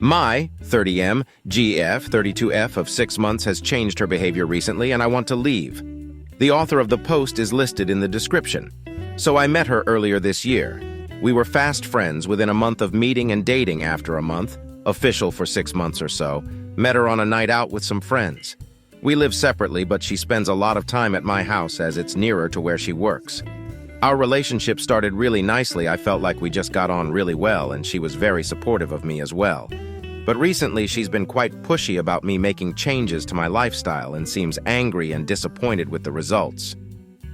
My 30M, GF, 32F of 6 months has changed her behavior recently and I want to leave. The author of the post is listed in the description. So I met her earlier this year. We were fast friends within a month of meeting and dating after a month, official for 6 months or so, met her on a night out with some friends. We live separately, but she spends a lot of time at my house as it's nearer to where she works. Our relationship started really nicely. I felt like we just got on really well and she was very supportive of me as well. But recently she's been quite pushy about me making changes to my lifestyle and seems angry and disappointed with the results.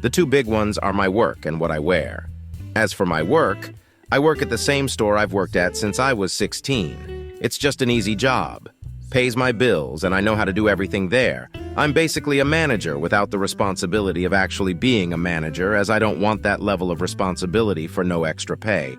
The two big ones are my work and what I wear. As for my work, I work at the same store I've worked at since I was 16. It's just an easy job. Pays my bills and I know how to do everything there. I'm basically a manager without the responsibility of actually being a manager, as I don't want that level of responsibility for no extra pay.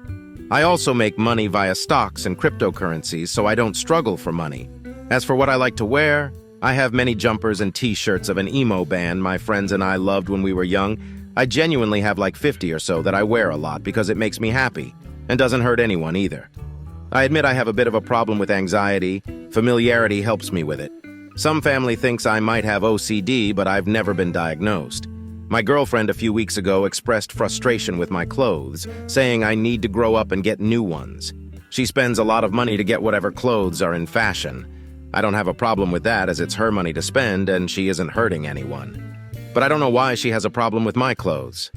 I also make money via stocks and cryptocurrencies, so I don't struggle for money. As for what I like to wear, I have many jumpers and t-shirts of an emo band my friends and I loved when we were young. I genuinely have like 50 or so that I wear a lot because it makes me happy and doesn't hurt anyone either. I admit I have a bit of a problem with anxiety. Familiarity helps me with it. Some family thinks I might have OCD, but I've never been diagnosed. My girlfriend a few weeks ago expressed frustration with my clothes, saying I need to grow up and get new ones. She spends a lot of money to get whatever clothes are in fashion. I don't have a problem with that, as it's her money to spend and she isn't hurting anyone. But I don't know why she has a problem with my clothes.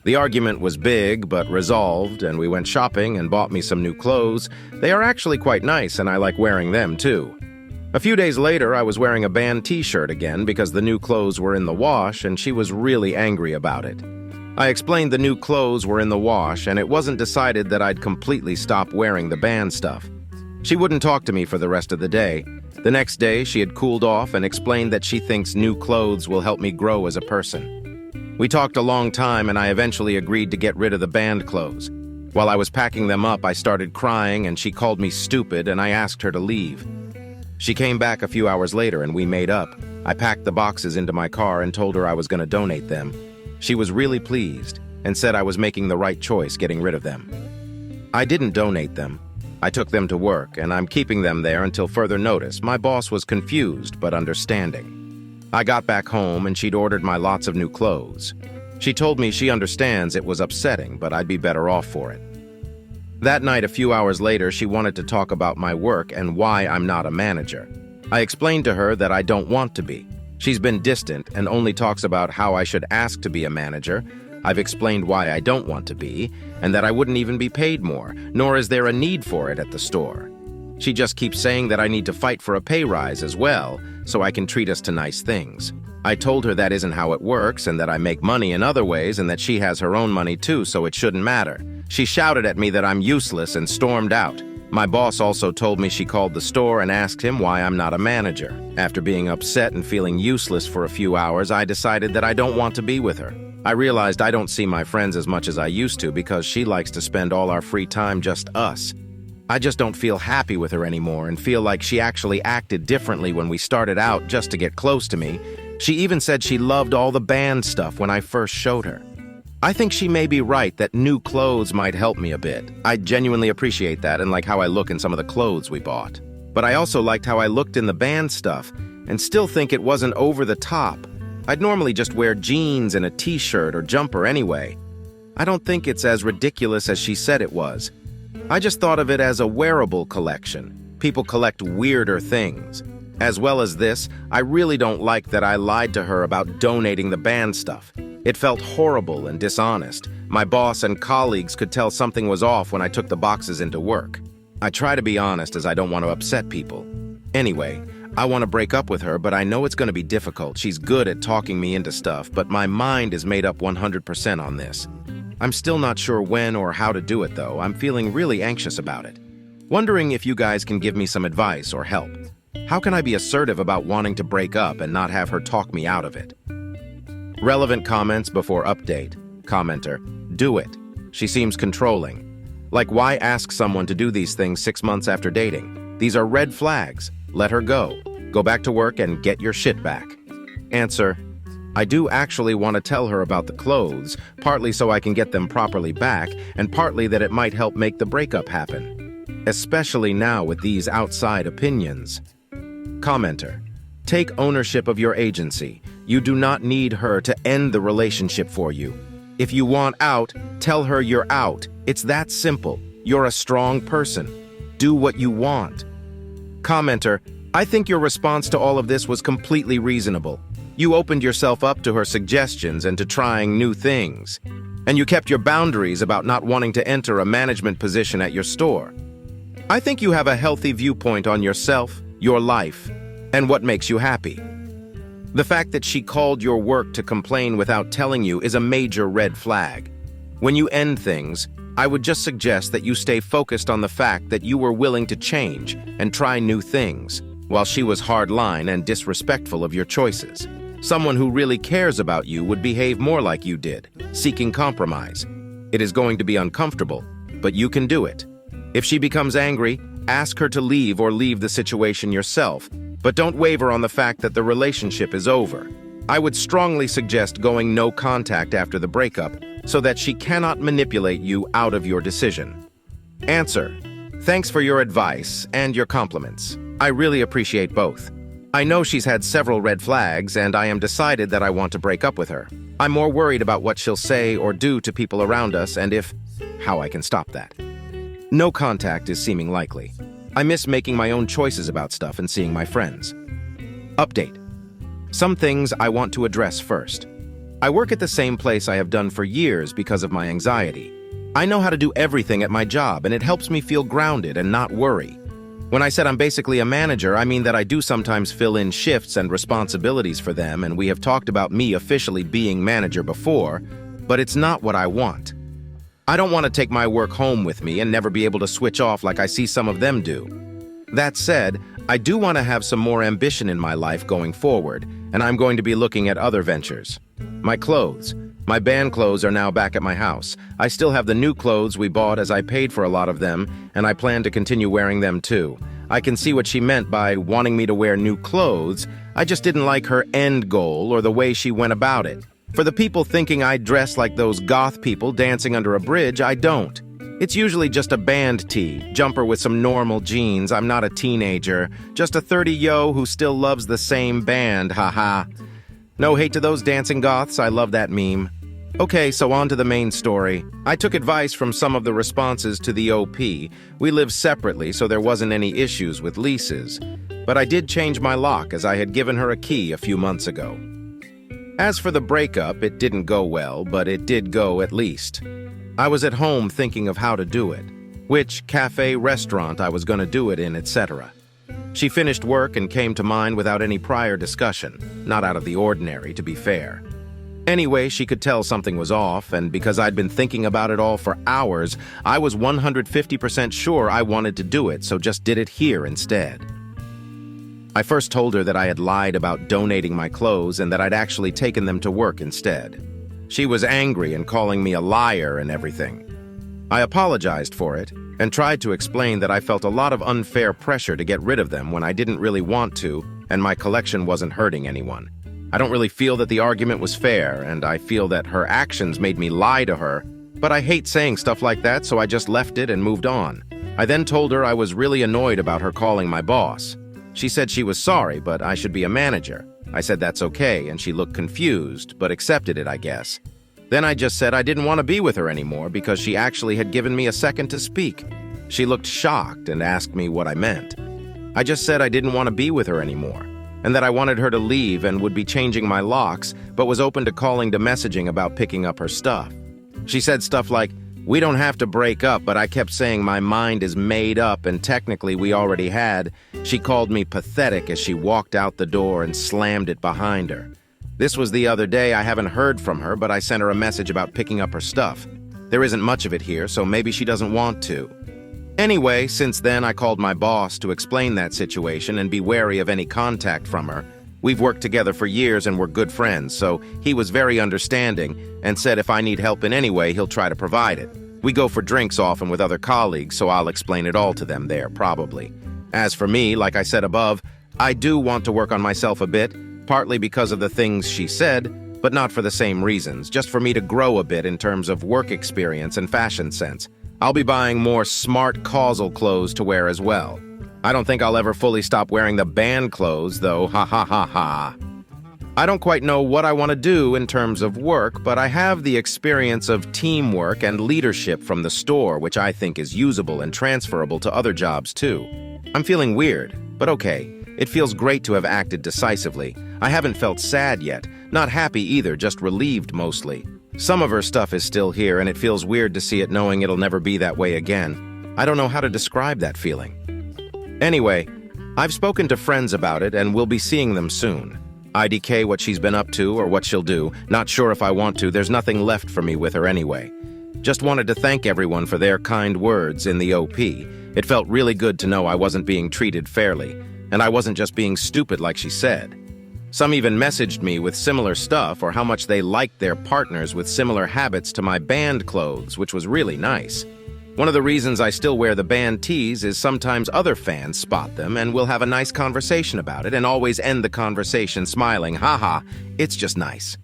The argument was big but resolved, and we went shopping and bought me some new clothes. They are actually quite nice and I like wearing them too. A few days later, I was wearing a band t-shirt again because the new clothes were in the wash and she was really angry about it. I explained the new clothes were in the wash and it wasn't decided that I'd completely stop wearing the band stuff. She wouldn't talk to me for the rest of the day. The next day, she had cooled off and explained that she thinks new clothes will help me grow as a person. We talked a long time and I eventually agreed to get rid of the band clothes. While I was packing them up, I started crying and she called me stupid and I asked her to leave. She came back a few hours later and we made up. I packed the boxes into my car and told her I was going to donate them. She was really pleased and said I was making the right choice getting rid of them. I didn't donate them. I took them to work and I'm keeping them there until further notice. My boss was confused but understanding. I got back home and she'd ordered my lots of new clothes. She told me she understands it was upsetting, but I'd be better off for it. That night, a few hours later, she wanted to talk about my work and why I'm not a manager. I explained to her that I don't want to be. She's been distant and only talks about how I should ask to be a manager. I've explained why I don't want to be, and that I wouldn't even be paid more, nor is there a need for it at the store. She just keeps saying that I need to fight for a pay rise as well, so I can treat us to nice things. I told her that isn't how it works and that I make money in other ways and that she has her own money too, so it shouldn't matter. She shouted at me that I'm useless and stormed out. My boss also told me she called the store and asked him why I'm not a manager. After being upset and feeling useless for a few hours, I decided that I don't want to be with her. I realized I don't see my friends as much as I used to because she likes to spend all our free time just us. I just don't feel happy with her anymore and feel like she actually acted differently when we started out just to get close to me. She even said she loved all the band stuff when I first showed her. I think she may be right that new clothes might help me a bit. I genuinely appreciate that and like how I look in some of the clothes we bought. But I also liked how I looked in the band stuff and still think it wasn't over the top. I'd normally just wear jeans and a t-shirt or jumper anyway. I don't think it's as ridiculous as she said it was. I just thought of it as a wearable collection. People collect weirder things. As well as this, I really don't like that I lied to her about donating the band stuff. It felt horrible and dishonest. My boss and colleagues could tell something was off when I took the boxes into work. I try to be honest as I don't want to upset people. Anyway, I want to break up with her, but I know it's going to be difficult. She's good at talking me into stuff, but my mind is made up 100% on this. I'm still not sure when or how to do it, though. I'm feeling really anxious about it. Wondering if you guys can give me some advice or help. How can I be assertive about wanting to break up and not have her talk me out of it? Relevant comments before update. Commenter, do it. She seems controlling. Like, why ask someone to do these things 6 months after dating? These are red flags. Let her go. Go back to work and get your shit back. Answer, I do actually want to tell her about the clothes, partly so I can get them properly back, and partly that it might help make the breakup happen. especially now with these outside opinions. Commenter, take ownership of your agency. You do not need her to end the relationship for you. If you want out, tell her you're out. It's that simple. You're a strong person. Do what you want. Commenter, I think your response to all of this was completely reasonable. You opened yourself up to her suggestions and to trying new things. And you kept your boundaries about not wanting to enter a management position at your store. I think you have a healthy viewpoint on yourself, your life, and what makes you happy. The fact that she called your work to complain without telling you is a major red flag. When you end things, I would just suggest that you stay focused on the fact that you were willing to change and try new things, while she was hardline and disrespectful of your choices. Someone who really cares about you would behave more like you did, seeking compromise. It is going to be uncomfortable, but you can do it. If she becomes angry, ask her to leave or leave the situation yourself, but don't waver on the fact that the relationship is over. I would strongly suggest going no contact after the breakup so that she cannot manipulate you out of your decision. Answer: thanks for your advice and your compliments. I really appreciate both. I know she's had several red flags, and I am decided that I want to break up with her. I'm more worried about what she'll say or do to people around us and how I can stop that. No contact is seeming likely. I miss making my own choices about stuff and seeing my friends. Update. Some things I want to address first. I work at the same place I have done for years because of my anxiety. I know how to do everything at my job, and it helps me feel grounded and not worry. When I said I'm basically a manager, I mean that I do sometimes fill in shifts and responsibilities for them, and we have talked about me officially being manager before, but it's not what I want. I don't want to take my work home with me and never be able to switch off like I see some of them do. That said, I do want to have some more ambition in my life going forward, and I'm going to be looking at other ventures. My clothes. My band clothes are now back at my house. I still have the new clothes we bought as I paid for a lot of them, and I plan to continue wearing them too. I can see what she meant by wanting me to wear new clothes. I just didn't like her end goal or the way she went about it. For the people thinking I dress like those goth people dancing under a bridge, I don't. It's usually just a band tee, jumper with some normal jeans. I'm not a teenager, just a 30-yo who still loves the same band, haha. No hate to those dancing goths, I love that meme. Okay, so on to the main story. I took advice from some of the responses to the OP. We live separately, so there wasn't any issues with leases. But I did change my lock as I had given her a key a few months ago. As for the breakup, it didn't go well, but it did go at least. I was at home thinking of how to do it, which cafe, restaurant I was going to do it in, etc. She finished work and came to mine without any prior discussion, not out of the ordinary, to be fair. Anyway, she could tell something was off, and because I'd been thinking about it all for hours, I was 150% sure I wanted to do it, so just did it here instead. I first told her that I had lied about donating my clothes and that I'd actually taken them to work instead. She was angry and calling me a liar and everything. I apologized for it and tried to explain that I felt a lot of unfair pressure to get rid of them when I didn't really want to, and my collection wasn't hurting anyone. I don't really feel that the argument was fair, and I feel that her actions made me lie to her, but I hate saying stuff like that, so I just left it and moved on. I then told her I was really annoyed about her calling my boss. She said she was sorry, but I should be a manager. I said that's okay, and she looked confused, but accepted it, I guess. Then I just said I didn't want to be with her anymore because she actually had given me a second to speak. She looked shocked and asked me what I meant. I just said I didn't want to be with her anymore, and that I wanted her to leave and would be changing my locks, but was open to calling to messaging about picking up her stuff. She said stuff like, "We don't have to break up," but I kept saying my mind is made up and technically we already had. She called me pathetic as she walked out the door and slammed it behind her. This was the other day. I haven't heard from her, but I sent her a message about picking up her stuff. There isn't much of it here, so maybe she doesn't want to. Anyway, since then I called my boss to explain that situation and be wary of any contact from her. We've worked together for years and we're good friends, so he was very understanding and said if I need help in any way, he'll try to provide it. We go for drinks often with other colleagues, so I'll explain it all to them there, probably. As for me, like I said above, I do want to work on myself a bit, partly because of the things she said, but not for the same reasons, just for me to grow a bit in terms of work experience and fashion sense. I'll be buying more smart causal clothes to wear as well. I don't think I'll ever fully stop wearing the band clothes, though, ha ha ha ha. I don't quite know what I want to do in terms of work, but I have the experience of teamwork and leadership from the store, which I think is usable and transferable to other jobs too. I'm feeling weird, but okay. It feels great to have acted decisively. I haven't felt sad yet, not happy either, just relieved mostly. Some of her stuff is still here, and it feels weird to see it knowing it'll never be that way again. I don't know how to describe that feeling. Anyway, I've spoken to friends about it, and we'll be seeing them soon. IDK what she's been up to or what she'll do. Not sure if I want to. There's nothing left for me with her anyway. Just wanted to thank everyone for their kind words in the OP. It felt really good to know I wasn't being treated fairly, and I wasn't just being stupid like she said. Some even messaged me with similar stuff or how much they liked their partners with similar habits to my band clothes, which was really nice. One of the reasons I still wear the band tees is sometimes other fans spot them and we'll have a nice conversation about it and always end the conversation smiling, haha, it's just nice.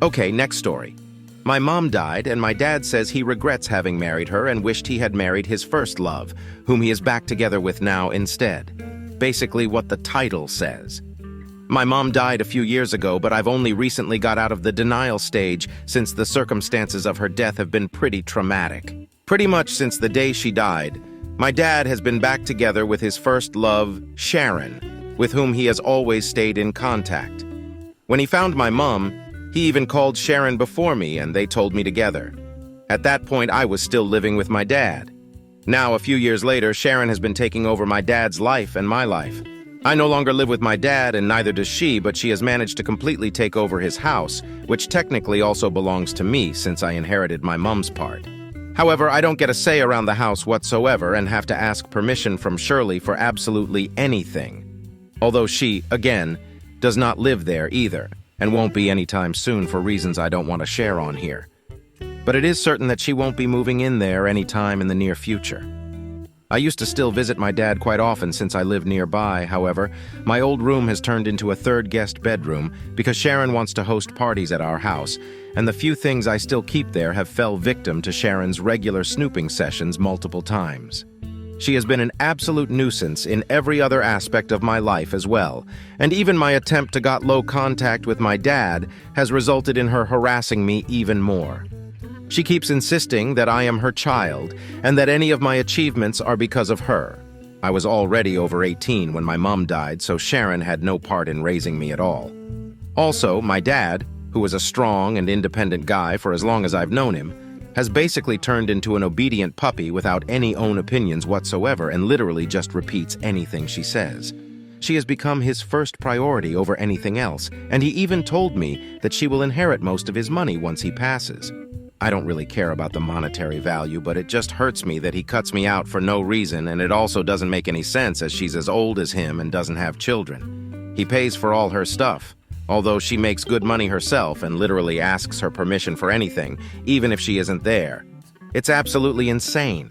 Okay, next story. My mom died and my dad says he regrets having married her and wished he had married his first love, whom he is back together with now instead. Basically what the title says. My mom died a few years ago, but I've only recently got out of the denial stage since the circumstances of her death have been pretty traumatic. Pretty much since the day she died, my dad has been back together with his first love, Sharon, with whom he has always stayed in contact. When he found my mom, he even called Sharon before me and they told me together. At that point, I was still living with my dad. Now, a few years later, Sharon has been taking over my dad's life and my life. I no longer live with my dad and neither does she, but she has managed to completely take over his house, which technically also belongs to me since I inherited my mom's part. However, I don't get a say around the house whatsoever and have to ask permission from Shirley for absolutely anything. Although she, again, does not live there either, and won't be anytime soon for reasons I don't want to share on here. But it is certain that she won't be moving in there anytime in the near future. I used to still visit my dad quite often since I lived nearby. However, my old room has turned into a third guest bedroom because Sharon wants to host parties at our house, and the few things I still keep there have fell victim to Sharon's regular snooping sessions multiple times. She has been an absolute nuisance in every other aspect of my life as well, and even my attempt to get low contact with my dad has resulted in her harassing me even more. She keeps insisting that I am her child and that any of my achievements are because of her. I was already over 18 when my mom died, so Sharon had no part in raising me at all. Also, my dad, who was a strong and independent guy for as long as I've known him, has basically turned into an obedient puppy without any own opinions whatsoever and literally just repeats anything she says. She has become his first priority over anything else, and he even told me that she will inherit most of his money once he passes. I don't really care about the monetary value, but it just hurts me that he cuts me out for no reason, and it also doesn't make any sense as she's as old as him and doesn't have children. He pays for all her stuff, although she makes good money herself and literally asks her permission for anything, even if she isn't there. It's absolutely insane.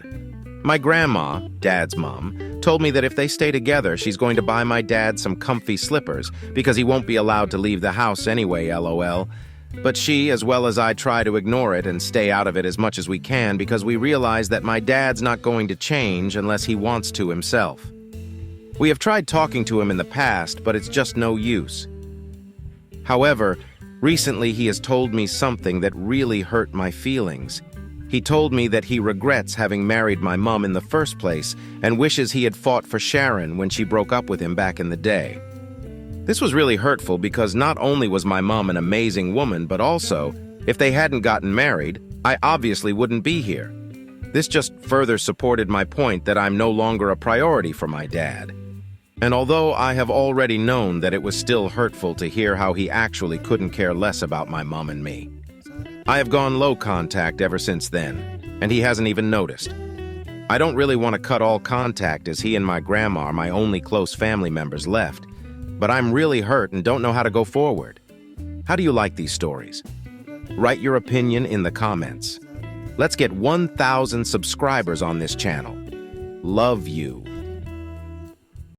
My grandma, Dad's mom, told me that if they stay together, she's going to buy my dad some comfy slippers because he won't be allowed to leave the house anyway, LOL. But she, as well as I, try to ignore it and stay out of it as much as we can because we realize that my dad's not going to change unless he wants to himself. We have tried talking to him in the past, but it's just no use. However, recently he has told me something that really hurt my feelings. He told me that he regrets having married my mom in the first place and wishes he had fought for Sharon when she broke up with him back in the day. This was really hurtful because not only was my mom an amazing woman, but also, if they hadn't gotten married, I obviously wouldn't be here. This just further supported my point that I'm no longer a priority for my dad. And although I have already known that it was still hurtful to hear how he actually couldn't care less about my mom and me. I have gone low contact ever since then, and he hasn't even noticed. I don't really want to cut all contact as he and my grandma are my only close family members left. But I'm really hurt and don't know how to go forward. How do you like these stories? Write your opinion in the comments. Let's get 1,000 subscribers on this channel. Love you.